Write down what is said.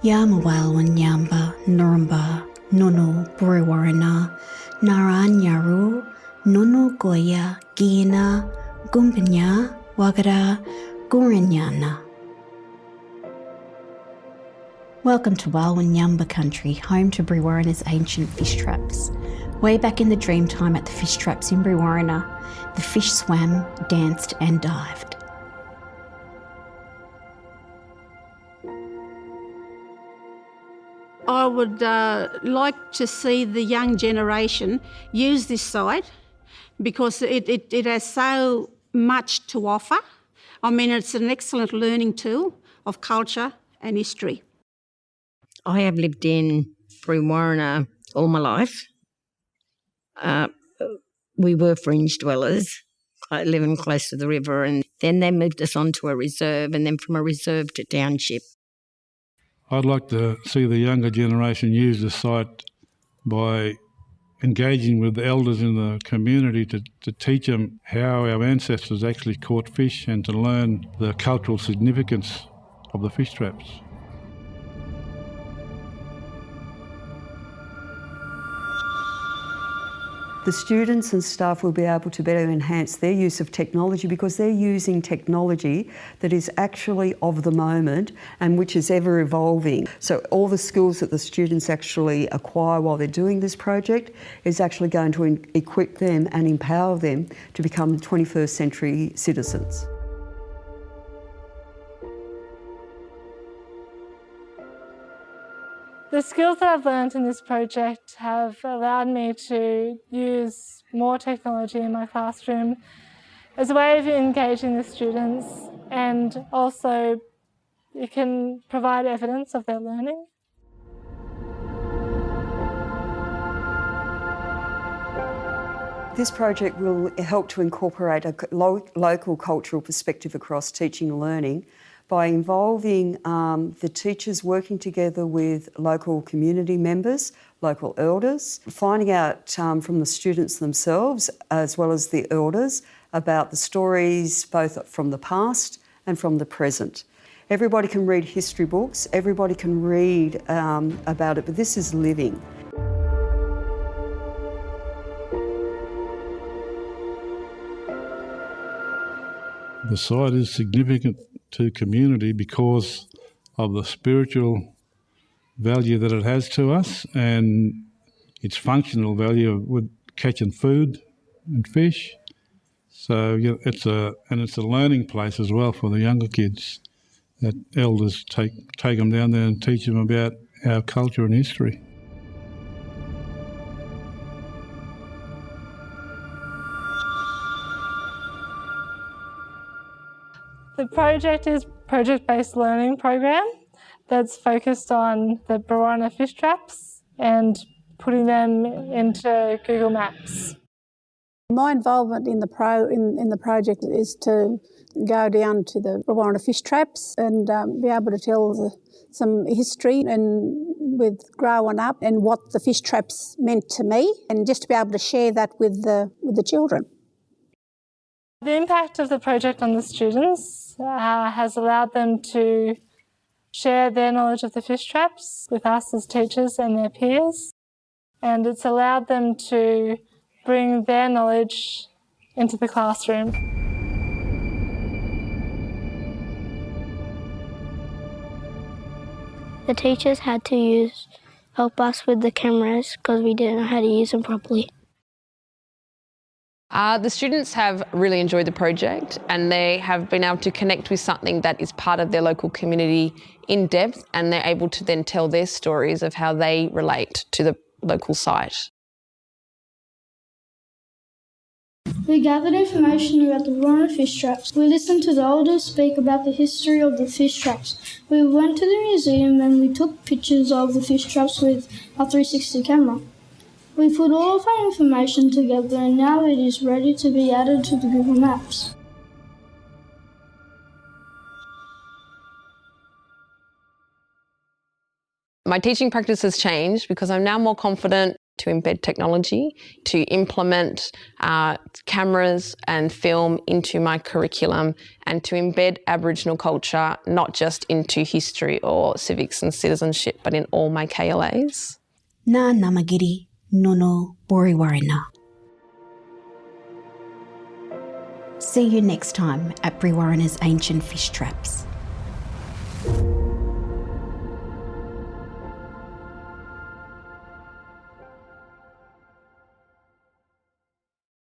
Yamawalwan Yamba, Nurumba, Nunu, Brewarina, Naran Yaru, Nunu Goya, Gina, Gumpanya, Wagara, Gurinyana. Welcome to Walwan Yamba country, home to Brewarrina's ancient fish traps. Way back in the dream time at the fish traps in Brewarrina, the fish swam, danced and dived. I would like to see the young generation use this site because it has so much to offer. I mean, it's an excellent learning tool of culture and history. I have lived in Brewarrina all my life. We were fringe dwellers, living close to the river, and then they moved us onto a reserve, and then from a reserve to township. I'd like to see the younger generation use the site by engaging with the elders in the community to teach them how our ancestors actually caught fish and to learn the cultural significance of the fish traps. The students and staff will be able to better enhance their use of technology because they're using technology that is actually of the moment and which is ever evolving. So all the skills that the students actually acquire while they're doing this project is actually going to equip them and empower them to become 21st century citizens. The skills that I've learned in this project have allowed me to use more technology in my classroom as a way of engaging the students, and also it can provide evidence of their learning. This project will help to incorporate a local cultural perspective across teaching and learning by involving the teachers working together with local community members, local elders, finding out from the students themselves as well as the elders about the stories both from the past and from the present. Everybody can read history books, everybody can read about it, but this is living. The site is significant to community because of the spiritual value that it has to us and its functional value with catching food and fish. So yeah, it's a learning place as well for the younger kids that elders take them down there and teach them about our culture and history. The project is a project-based learning program that's focused on the Brewarrina fish traps and putting them into Google Maps. My involvement in the project is to go down to the Brewarrina fish traps and be able to tell some history and with growing up and what the fish traps meant to me, and just to be able to share that with the children. The impact of the project on the students has allowed them to share their knowledge of the fish traps with us as teachers and their peers, and it's allowed them to bring their knowledge into the classroom. The teachers had to help us with the cameras because we didn't know how to use them properly. The students have really enjoyed the project and they have been able to connect with something that is part of their local community in depth, and they're able to then tell their stories of how they relate to the local site. We gathered information about the Brewarrina fish traps. We listened to the elders speak about the history of the fish traps. We went to the museum and we took pictures of the fish traps with our 360 camera. We put all of our information together and now it is ready to be added to the Google Maps. My teaching practice has changed because I'm now more confident to embed technology, to implement cameras and film into my curriculum, and to embed Aboriginal culture not just into history or civics and citizenship, but in all my KLAs. Ngā namagiri nono Boriwarina. See you next time at Brewarrina's Ancient Fish Traps.